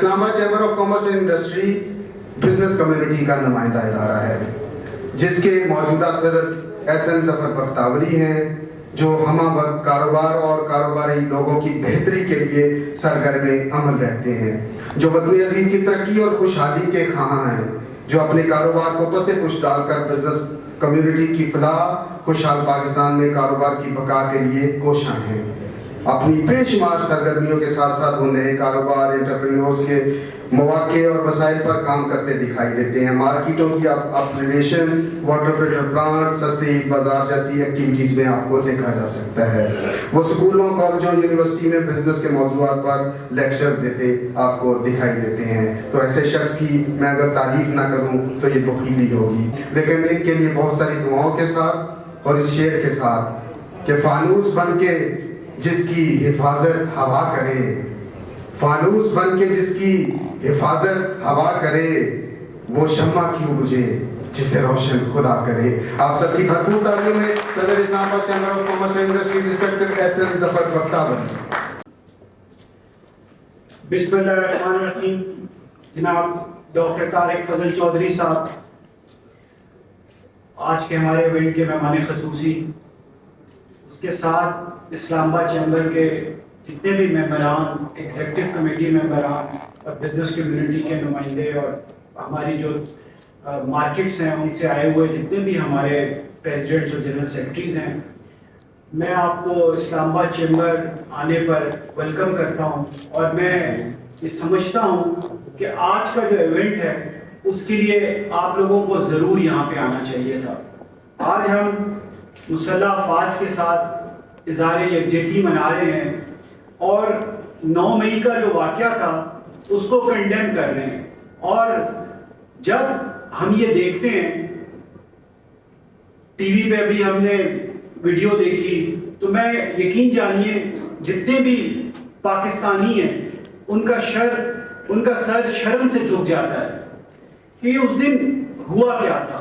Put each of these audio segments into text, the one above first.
اسلام آباد chamber of commerce and industry business community کا نمائندہ ادارہ ہے جس کے موجودہ صدر احسن ظفر بختیوری ہیں، جو ہمہ وقت کاروبار اور کاروباری لوگوں کی بہتری کے لیے سرگرم عمل رہتے ہیں، جو وطن عزیز کی ترقی اور خوشحالی کے خواہاں ہیں، جو اپنے کاروبار کو پس پش ڈال کر بزنس کمیونٹی کی فلاح خوشحال پاکستان میں کاروبار کی بقا کے لیے کوشاں ہیں۔ اپنی بے شمار سرگرمیوں کے ساتھ ساتھ وہ نئے کاروبار انٹرپرینورز کے مواقع اور وسائل پر کام کرتے دکھائی دیتے ہیں۔ مارکیٹوں کی اپگریڈیشن، واٹر فلٹر پلانٹ، سستی بازار جیسی ایکٹیویٹیز میں آپ کو دیکھا جا سکتا ہے۔ وہ اسکولوں، کالجوں، یونیورسٹی میں بزنس کے موضوعات پر لیکچرز دیتے آپ کو دکھائی دیتے ہیں۔ تو ایسے شخص کی میں اگر تعریف نہ کروں تو یہ بخیلی ہوگی، لیکن ان کے لیے بہت ساری دعاؤں کے ساتھ اور اس شعر کے ساتھ کہ فانوس بن کے جس کی حفاظت ہوا کرے، فانوس بن کے جس کی حفاظت ہوا کرے، وہ شمع کیوں بجھے جسے روشن خدا کرے۔ آپ سب کی بھرپور تعلیم ہے صدر Islamabad chamber of commerce and industry respected Ahsan Zafar Bakhtiyari. بسم اللہ الرحمن الرحیم۔ جناب ڈاکٹر طارق فضل چودھری صاحب آج کے ہمارے ایونٹ کے مہمان خصوصی، اس کے ساتھ اسلام آباد چیمبر کے جتنے بھی ممبران، ایگزیکٹو کمیٹی ممبران اور بزنس کمیونٹی کے نمائندے اور ہماری جو مارکیٹس ہیں ان سے آئے ہوئے جتنے بھی ہمارے پریزیڈنٹس اور جنرل سیکرٹریز ہیں، میں آپ کو اسلام آباد چیمبر آنے پر ویلکم کرتا ہوں، اور میں یہ سمجھتا ہوں کہ آج کا جو ایونٹ ہے اس کے لیے آپ لوگوں کو ضرور یہاں پہ آنا چاہیے تھا۔ آج ہم مسلح افواج کے ساتھ اظہار یکجہتی منا رہے ہیں اور 9 مئی کا جو واقعہ تھا اس کو کنڈیم کر رہے ہیں، اور جب ہم یہ دیکھتے ہیں ٹی وی پہ بھی ہم نے ویڈیو دیکھی تو میں یقین جانیے جتنے بھی پاکستانی ہیں ان کا سر شرم سے جھک جاتا ہے کہ اس دن ہوا کیا تھا۔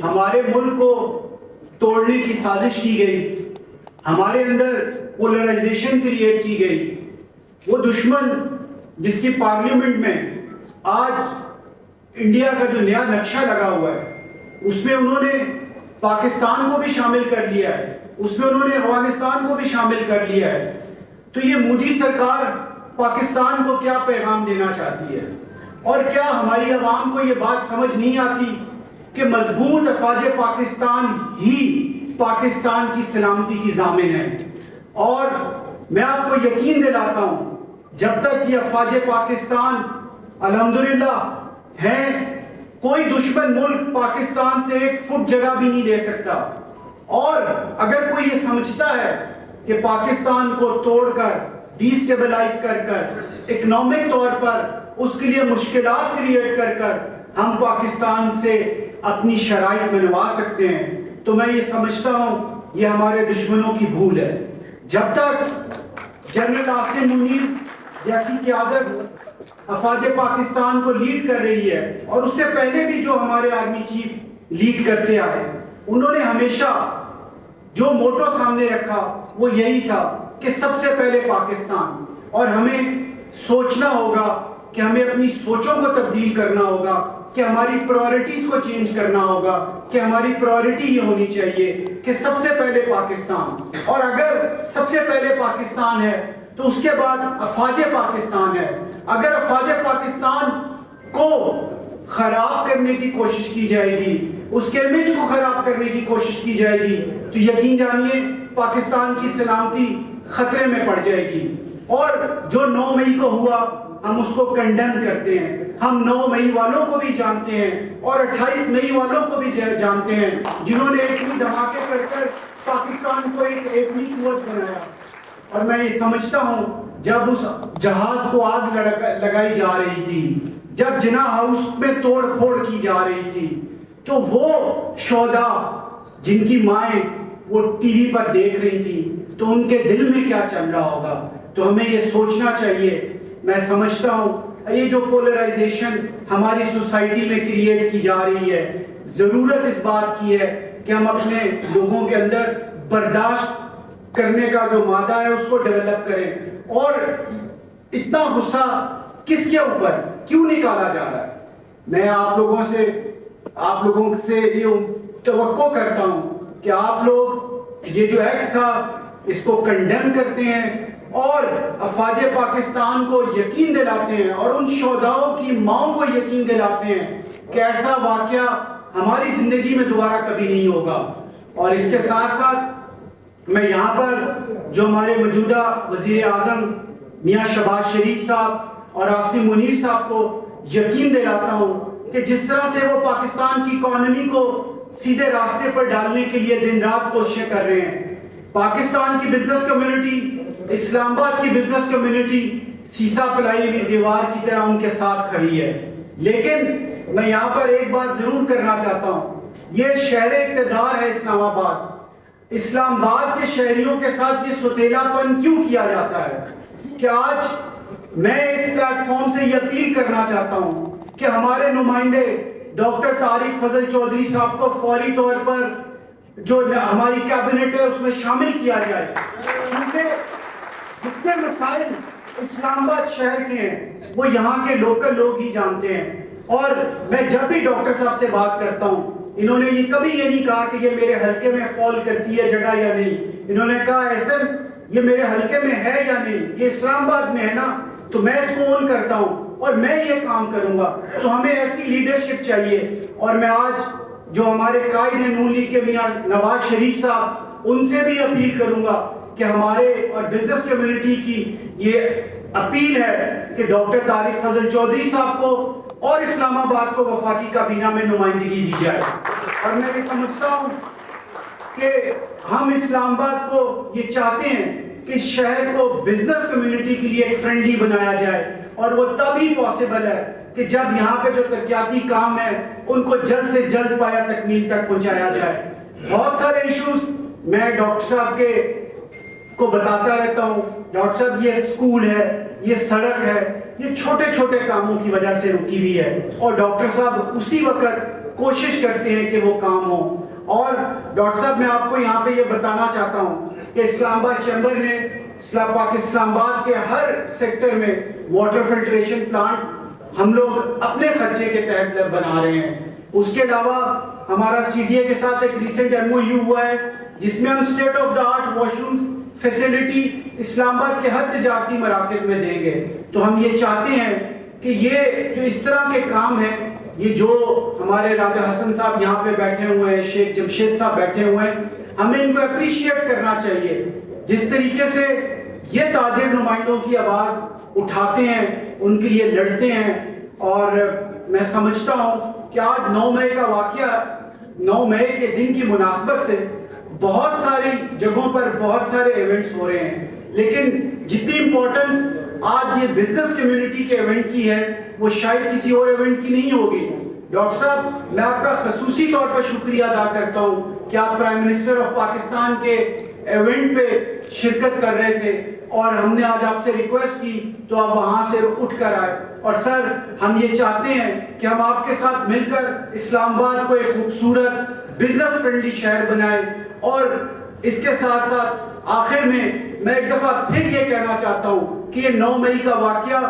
ہمارے ملک کو توڑنے کی سازش کی گئی، ہمارے اندر پولرائزیشن کریٹ کی گئی۔ وہ دشمن جس کی پارلیمنٹ میں آج انڈیا کا جو نیا نقشہ لگا ہوا ہے اس میں انہوں نے پاکستان کو بھی شامل کر لیا ہے، اس میں انہوں نے افغانستان کو بھی شامل کر لیا ہے۔ تو یہ مودی سرکار پاکستان کو کیا پیغام دینا چاہتی ہے، اور کیا ہماری عوام کو یہ بات سمجھ نہیں آتی کہ مضبوط افواج پاکستان ہی پاکستان کی سلامتی کی ضامن ہے؟ اور میں آپ کو یقین دلاتا ہوں جب تک یہ افواج پاکستان الحمدللہ ہیں، کوئی دشمن ملک پاکستان سے 1 فٹ جگہ بھی نہیں لے سکتا۔ اور اگر کوئی یہ سمجھتا ہے کہ پاکستان کو توڑ کر، ڈیسٹیبلائز کر اکنامک طور پر اس کے لیے مشکلات کریٹ کر ہم پاکستان سے اپنی شرائط منوا سکتے ہیں، تو میں یہ سمجھتا ہوں یہ ہمارے دشمنوں کی بھول ہے۔ جب تک جنرل عاصم منیر جیسی قیادت افواج پاکستان کو لیڈ کر رہی ہے، اور اس سے پہلے بھی جو ہمارے آرمی چیف لیڈ کرتے آئے، انہوں نے ہمیشہ جو موٹو سامنے رکھا وہ یہی تھا کہ سب سے پہلے پاکستان۔ اور ہمیں سوچنا ہوگا کہ ہمیں اپنی سوچوں کو تبدیل کرنا ہوگا، کہ ہماری پرائورٹیز کو چینج کرنا ہوگا، کہ ہماری پرائورٹی یہ ہونی چاہیے کہ سب سے پہلے پاکستان۔ اور اگر سب سے پہلے پاکستان ہے تو اس کے بعد افواج پاکستان ہے۔ اگر افواج پاکستان کو خراب کرنے کی کوشش کی جائے گی، اس کے امیج کو خراب کرنے کی کوشش کی جائے گی، تو یقین جانیے پاکستان کی سلامتی خطرے میں پڑ جائے گی۔ اور جو 9 مئی کو ہوا ہم اس کو کنڈیم کرتے ہیں۔ ہم 9 مئی والوں کو بھی جانتے ہیں اور 28 مئی والوں کو بھی جانتے ہیں جنہوں نے ایٹمی دھماکے کر پاکستان کو ایک ایٹمی قوت بنایا۔ اور میں یہ سمجھتا ہوں جب اس جہاز کو آگ لگائی جا رہی تھی، جب جناح ہاؤس میں توڑ پھوڑ کی جا رہی تھی، تو وہ شہداء جن کی مائیں وہ ٹی وی پر دیکھ رہی تھی تو ان کے دل میں کیا چل رہا ہوگا۔ تو ہمیں یہ سوچنا چاہیے۔ میں سمجھتا ہوں یہ جو پولرائزیشن ہماری سوسائٹی میں کریٹ کی جا رہی ہے، ضرورت اس بات کی ہے کہ ہم اپنے لوگوں کے اندر برداشت کرنے کا جو مادہ ہے اس کو ڈیولپ کریں۔ اور اتنا غصہ کس کے اوپر کیوں نکالا جا رہا ہے؟ میں آپ لوگوں سے یہ توقع کرتا ہوں کہ آپ لوگ یہ جو ایکٹ تھا اس کو کنڈیم کرتے ہیں اور افواج پاکستان کو یقین دلاتے ہیں اور ان شہداؤں کی ماؤں کو یقین دلاتے ہیں کہ ایسا واقعہ ہماری زندگی میں دوبارہ کبھی نہیں ہوگا۔ اور اس کے ساتھ ساتھ میں یہاں پر جو ہمارے موجودہ وزیر اعظم میاں شہباز شریف صاحب اور عاصم منیر صاحب کو یقین دلاتا ہوں کہ جس طرح سے وہ پاکستان کی اکانومی کو سیدھے راستے پر ڈالنے کے لیے دن رات کوششیں کر رہے ہیں، پاکستان کی بزنس کمیونٹی، اسلام آباد کی بزنس کمیونٹی سیسا پلائی ہوئی دیوار کی طرح ان کے ساتھ کھڑی ہے۔ لیکن میں یہاں پر ایک بات ضرور کرنا چاہتا ہوں، یہ شہر اقتدار ہے اسلام آباد، اسلام آباد کے شہریوں کے ساتھ یہ ستیلا پن کیوں کیا جاتا ہے کہ آج میں اس پلیٹ فارم سے یہ اپیل کرنا چاہتا ہوں کہ ہمارے نمائندے ڈاکٹر طارق فضل چودھری صاحب کو فوری طور پر جو ہماری کیبنٹ ہے اس میں شامل کیا جائے، کیونکہ جتنے مسائل اسلام آباد شہر کے ہیں وہ یہاں کے لوکل لوگ ہی جانتے ہیں۔ اور میں جب بھی ڈاکٹر صاحب سے بات کرتا ہوں انہوں نے یہ کبھی یہ نہیں کہا کہ یہ میرے حلقے میں فال کرتی ہے جگہ یا نہیں، انہوں نے کہا ایسا یہ میرے حلقے میں ہے یا نہیں، یہ اسلام آباد میں ہے نا تو میں اس کو اون کرتا ہوں اور میں یہ کام کروں گا۔ تو ہمیں ایسی لیڈرشپ چاہیے، اور میں آج جو ہمارے قائد ہیں نون لیگ کے میاں نواز شریف صاحب ان سے بھی اپیل کروں گا کہ ہمارے اور بزنس کمیونٹی کی یہ اپیل ہے کہ ڈاکٹر طارق فضل چودھری صاحب کو اور اسلام آباد کو وفاقی کابینہ میں نمائندگی دی جائے۔ اور میں یہ سمجھتا ہوں کہ ہم اسلام آباد کو یہ چاہتے ہیں کہ اس شہر کو بزنس کمیونٹی کے لیے ایک فرینڈلی بنایا جائے، اور وہ تبھی پاسبل ہے کہ جب یہاں پہ جو ترقیاتی کام ہے ان کو جلد سے جلد پایا تکمیل تک پہنچایا جائے۔ بہت سارے ایشوز میں ڈاکٹر صاحب کو بتاتا رہتا ہوں، ڈاکٹر صاحب یہ سکول ہے، یہ سڑک ہے، یہ چھوٹے چھوٹے کاموں کی وجہ سے رکی ہوئی ہے، اور ڈاکٹر صاحب اسی وقت کوشش کرتے ہیں کہ وہ کام ہو۔ اور ڈاکٹر صاحب میں آپ کو یہاں پہ یہ بتانا چاہتا ہوں کہ اسلام آباد چیمبر نے اسلام آباد کے ہر سیکٹر میں واٹر فلٹریشن پلانٹ ہم لوگ اپنے خرچے کے تحت بنا رہے ہیں۔ اس کے علاوہ ہمارا سی ڈی اے کے ساتھ ایک ریسنٹ ایم او یو ہوا ہے جس میں ہم state of the art washrooms facility Islamabad کے ہر تجارتی مراکز میں دیں گے۔ تو ہم یہ چاہتے ہیں کہ یہ جو اس طرح کے کام ہیں، یہ جو ہمارے راجہ حسن صاحب یہاں پہ بیٹھے ہوئے ہیں، شیخ جمشید صاحب بیٹھے ہوئے ہیں، ہمیں ان کو اپریشیٹ کرنا چاہیے۔ جس طریقے سے یہ تاجر نمائندوں کی آواز اٹھاتے ہیں، ان کے لیے لڑتے ہیں، اور میں سمجھتا ہوں کہ آج 9 مئی کا واقعہ، 9 مئی کے دن کی مناسبت سے بہت ساری جگہوں پر بہت سارے ایونٹس ہو رہے ہیں، لیکن جتنی امپورٹنس آج یہ بزنس کمیونٹی کے ایونٹ کی ہے وہ شاید کسی اور ایونٹ کی نہیں ہوگی۔ ڈاکٹر صاحب میں آپ کا خصوصی طور پر شکریہ ادا کرتا ہوں کہ آپ پرائم منسٹر آف پاکستان کے ایونٹ پہ شرکت کر رہے تھے، اور ہم نے آج آپ سے ریکویسٹ کی تو آپ وہاں سے اٹھ کر آئے۔ اور سر ہم یہ چاہتے ہیں کہ ہم آپ کے ساتھ مل کر اسلام آباد کو ایک خوبصورت بزنس فرینڈلی شہر بنائیں، اور اس کے ساتھ ساتھ آخر میں ایک دفعہ پھر یہ کہنا چاہتا ہوں کہ یہ 9 مئی کا واقعہ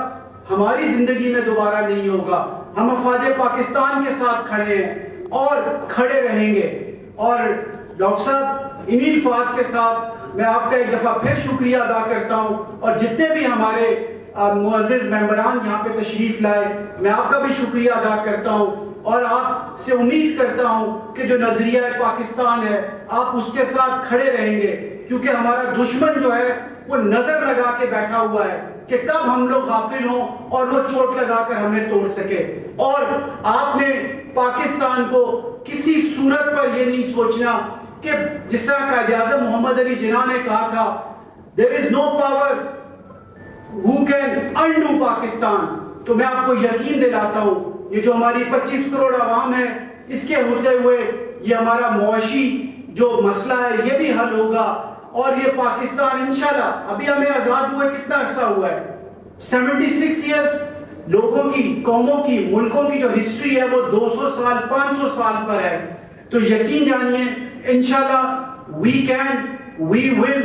ہماری زندگی میں دوبارہ نہیں ہوگا۔ ہم افواج پاکستان کے ساتھ کھڑے ہیں اور کھڑے رہیں گے۔ اور ڈاکٹر صاحب انہی الفاظ کے ساتھ میں آپ کا ایک دفعہ پھر شکریہ ادا کرتا ہوں، اور جتنے بھی ہمارے معزز ممبران یہاں پہ تشریف لائے میں آپ کا بھی شکریہ ادا کرتا ہوں، اور آپ سے امید کرتا ہوں کہ جو نظریہ پاکستان ہے آپ اس کے ساتھ کھڑے رہیں گے، کیونکہ ہمارا دشمن جو ہے وہ نظر لگا کے بیٹھا ہوا ہے کہ کب ہم لوگ غافل ہوں اور وہ چوٹ لگا کر ہمیں توڑ سکے۔ اور آپ نے پاکستان کو کسی صورت پر یہ نہیں سوچنا کہ جس طرح قائد اعظم محمد علی جناح نے کہا تھا there is no power who can undo Pakistan. تو میں آپ کو یقین دلاتا ہوں یہ جو ہماری 25 کروڑ عوام ہے اس کے ہوتے ہوئے یہ ہمارا معاشی جو مسئلہ ہے یہ بھی حل ہوگا، اور یہ پاکستان انشاءاللہ، ابھی ہمیں آزاد ہوئے کتنا عرصہ ہوا ہے، 76 ایئر لوگوں کی، قوموں کی، ملکوں کی جو ہسٹری ہے وہ 200 سال 500 سال پر ہے۔ تو یقین جانیے انشاءاللہ we can, we will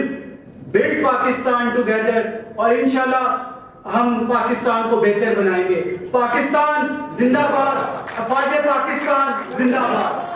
build Pakistan together، اور انشاءاللہ ہم پاکستان کو بہتر بنائیں گے. پاکستان زندہ باد. افواج پاکستان زندہ باد.